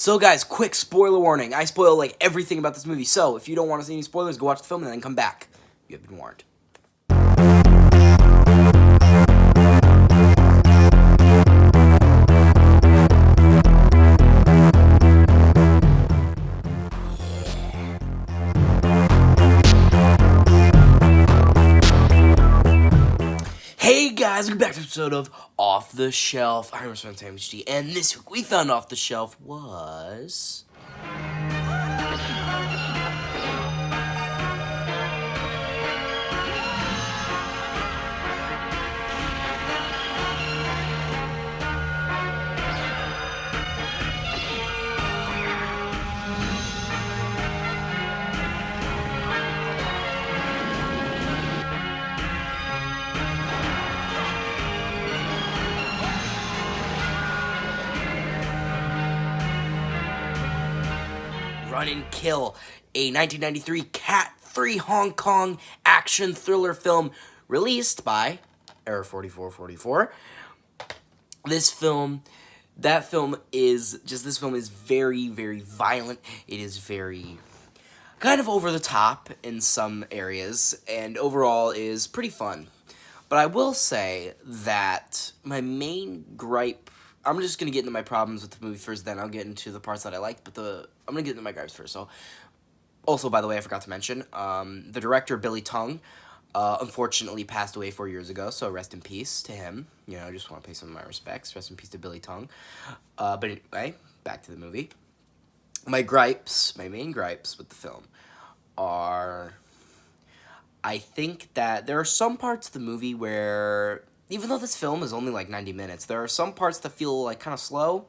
So guys, quick spoiler warning. I spoil like everything about this movie, so if you don't want to see any spoilers, go watch the film and then come back. You have been warned. Hey guys, welcome back to an episode of Off the Shelf. I'm your friend Tang, and this week we found Off the Shelf was... Run and Kill, a 1993 Cat 3 Hong Kong action thriller film released by Error 4444. This film is very, very violent. It is very kind of over the top in some areas, and overall is pretty fun. But I will say that my main gripe, I'm just going to get into my problems with the movie first, then I'll get into the parts that I liked, but I'm going to get into my gripes first. So, also, by the way, I forgot to mention, the director, Billy Tang, unfortunately passed away 4 years ago, so rest in peace to him. You know, I just want to pay some of my respects. Rest in peace to Billy Tang. But anyway, back to the movie. My main gripes with the film are... I think that there are some parts of the movie where, even though this film is only like 90 minutes, there are some parts that feel like kind of slow,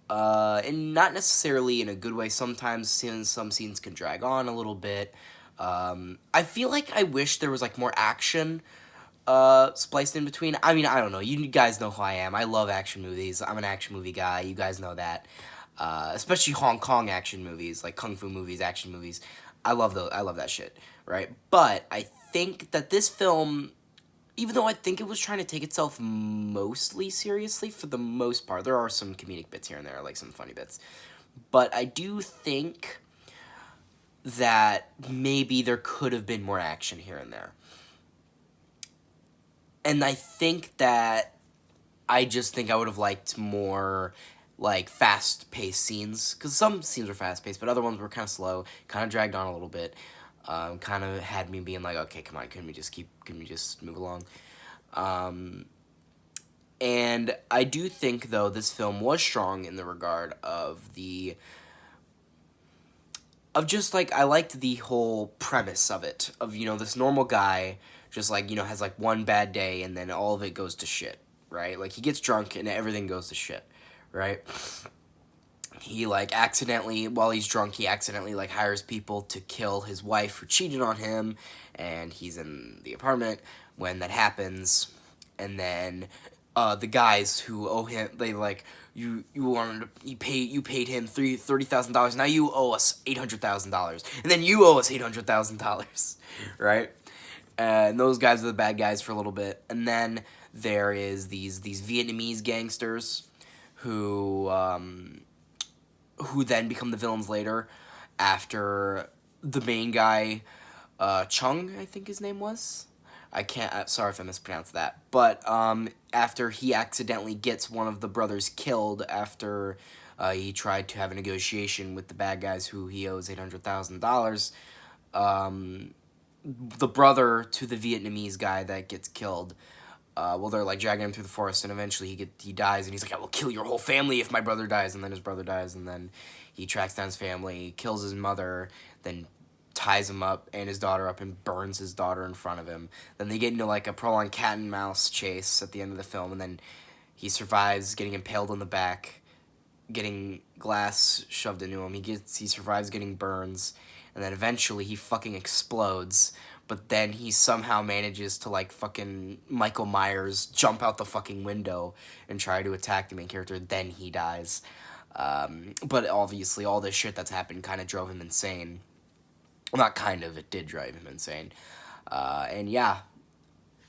and not necessarily in a good way. Sometimes some scenes can drag on a little bit. I feel like I wish there was like more action spliced in between. I mean, I don't know. You guys know who I am. I love action movies. I'm an action movie guy. You guys know that. Especially Hong Kong action movies, like kung fu movies, action movies. I love that shit, right? But I think that this film, even though I think it was trying to take itself mostly seriously for the most part, there are some comedic bits here and there, like some funny bits. But I do think that maybe there could have been more action here and there. And I think that I would have liked more like fast-paced scenes, because some scenes were fast-paced, but other ones were kind of slow, kind of dragged on a little bit, kind of had me being like, okay, come on, couldn't we just move along? And I do think, though, this film was strong in the regard of just, like, I liked the whole premise of it, of, you know, this normal guy just, like, you know, has, like, one bad day, and then all of it goes to shit, right? Like, he gets drunk, and everything goes to shit. Right? He, like, while he's drunk, he accidentally, like, hires people to kill his wife who cheated on him, and he's in the apartment when that happens, and then, the guys who owe him, they, like, you paid him $30,000, now you owe us $800,000, and then you owe us $800,000, right? And those guys are the bad guys for a little bit, and then there is these Vietnamese gangsters who then become the villains later after the main guy, Chung, I think his name was. Sorry if I mispronounced that. But, after he accidentally gets one of the brothers killed after, he tried to have a negotiation with the bad guys who he owes $800,000, the brother to the Vietnamese guy that gets killed, they're, like, dragging him through the forest, and eventually he dies, and he's like, I will kill your whole family if my brother dies, and then his brother dies, and then he tracks down his family, kills his mother, then ties him up and his daughter up and burns his daughter in front of him. Then they get into, like, a prolonged cat and mouse chase at the end of the film, and then he survives getting impaled on the back, getting glass shoved into him, he survives getting burns, and then eventually he fucking explodes. But then he somehow manages to, like, fucking Michael Myers jump out the fucking window and try to attack the main character. Then he dies. But obviously all this shit that's happened kind of drove him insane. Well, not kind of, it did drive him insane. And yeah.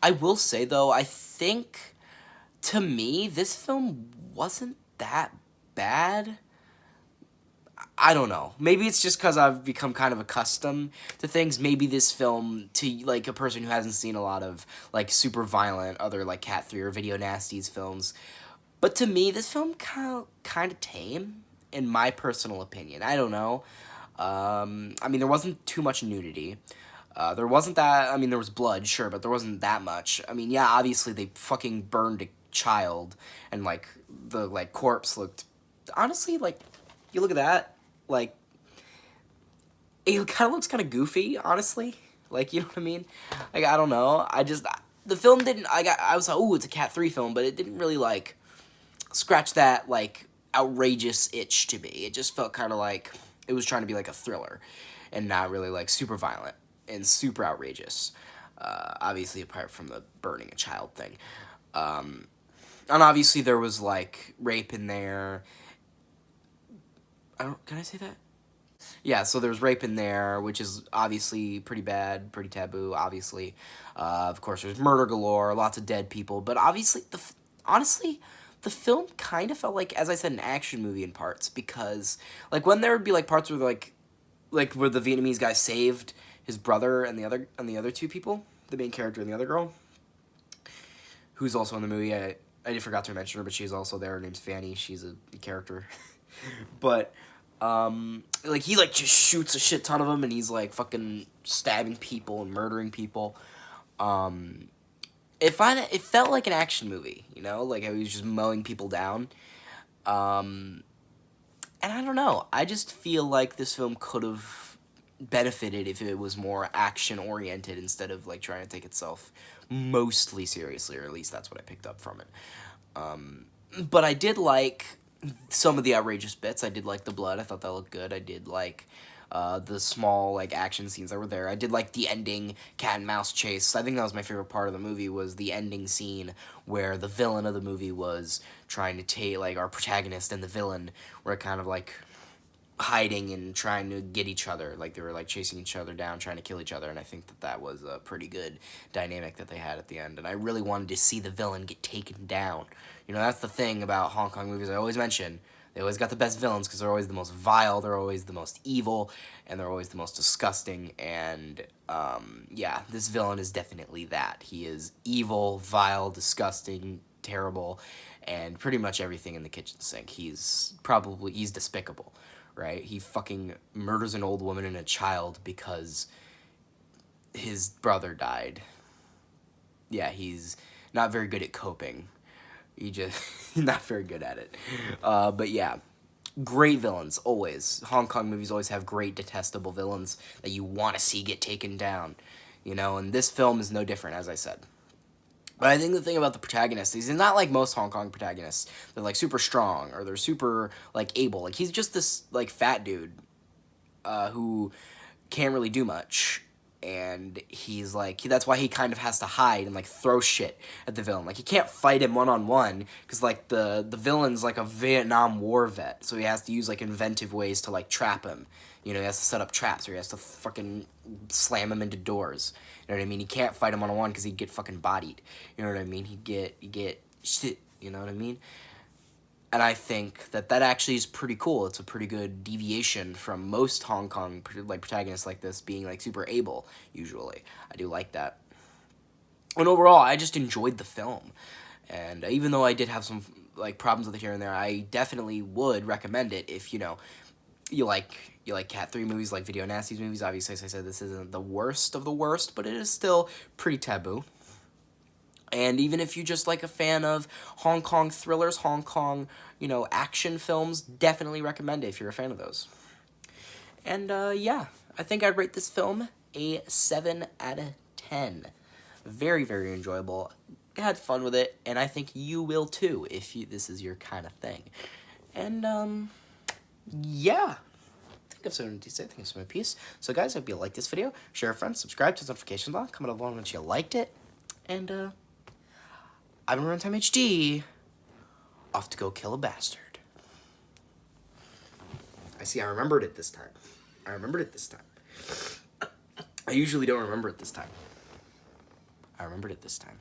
I will say, though, I think, to me, this film wasn't that bad. I don't know. Maybe it's just because I've become kind of accustomed to things. Maybe this film, to, like, a person who hasn't seen a lot of, like, super violent other, like, Cat 3 or Video Nasties films. But to me, this film kind of tame, in my personal opinion. I don't know. I mean, there wasn't too much nudity. There wasn't that, I mean, there was blood, sure, but there wasn't that much. I mean, yeah, obviously they fucking burned a child, and, like, the, like, corpse looked, honestly, like, you look at that, like, it kind of looks kind of goofy, honestly. Like, you know what I mean? Like, I don't know. The film didn't, I was like, ooh, it's a Cat 3 film, but it didn't really, like, scratch that, like, outrageous itch to me. It just felt kind of like it was trying to be, like, a thriller, and not really, like, super violent and super outrageous. Obviously, apart from the burning a child thing. And obviously there was, like, rape in there. Can I say that? Yeah, so there's rape in there, which is obviously pretty bad, pretty taboo, obviously. Of course, there's murder galore, lots of dead people, but obviously, honestly, the film kind of felt like, as I said, an action movie in parts, because, like, when there would be, like, parts where, like where the Vietnamese guy saved his brother and the other two people, the main character and the other girl, who's also in the movie. I forgot to mention her, but she's also there. Her name's Fanny. She's a character. But, like, he, like, just shoots a shit ton of them, and he's, like, fucking stabbing people and murdering people. It felt like an action movie, you know? Like, he was just mowing people down. And I don't know. I just feel like this film could have benefited if it was more action-oriented instead of, like, trying to take itself mostly seriously, or at least that's what I picked up from it. But I did like some of the outrageous bits. I did like the blood. I thought that looked good. I did like the small, like, action scenes that were there. I did like the ending cat and mouse chase. I think that was my favorite part of the movie, was the ending scene where the villain of the movie was trying to take, like, our protagonist and the villain were kind of, like, hiding and trying to get each other. Like, they were, like, chasing each other down, trying to kill each other, and I think that that was a pretty good dynamic that they had at the end, and I really wanted to see the villain get taken down. You know, that's the thing about Hong Kong movies I always mention. They always got the best villains because they're always the most vile, they're always the most evil, and they're always the most disgusting, and, yeah, this villain is definitely that. He is evil, vile, disgusting, terrible, and pretty much everything in the kitchen sink. He's despicable. Right? He fucking murders an old woman and a child because his brother died. Yeah, he's not very good at coping. He's not very good at it. But yeah, great villains, always. Hong Kong movies always have great, detestable villains that you want to see get taken down. You know, and this film is no different, as I said. But I think the thing about the protagonist is he's not like most Hong Kong protagonists. They're, like, super strong, or they're super, like, able. Like, he's just this, like, fat dude who can't really do much. And he's, like, that's why he kind of has to hide and, like, throw shit at the villain. Like, he can't fight him one-on-one because, like, the villain's, like, a Vietnam War vet. So he has to use, like, inventive ways to, like, trap him. You know, he has to set up traps, or he has to fucking slam him into doors. You know what I mean? He can't fight him one-on-one because he'd get fucking bodied. You know what I mean? He'd get shit, you know what I mean? And I think that that actually is pretty cool. It's a pretty good deviation from most Hong Kong, like, protagonists like this being, like, super able, usually. I do like that. And overall, I just enjoyed the film. And even though I did have some, like, problems with it here and there, I definitely would recommend it if, you know, you like Cat 3 movies, like Video Nasties movies. Obviously, as I said, this isn't the worst of the worst, but it is still pretty taboo. And even if you're just, like, a fan of Hong Kong thrillers, Hong Kong, you know, action films, definitely recommend it if you're a fan of those. And, yeah, I think I'd rate this film a 7 out of 10. Very, very enjoyable. I had fun with it, and I think you will too if this is your kind of thing. And, yeah. I think I've something to say. I think I've something to piece. So, guys, I hope you like this video. Share with friends. Subscribe to the notification bell. Comment below once you liked it. And, I've been Runtime HD. Off to go kill a bastard. I remembered it this time. I usually don't remember it this time. I remembered it this time.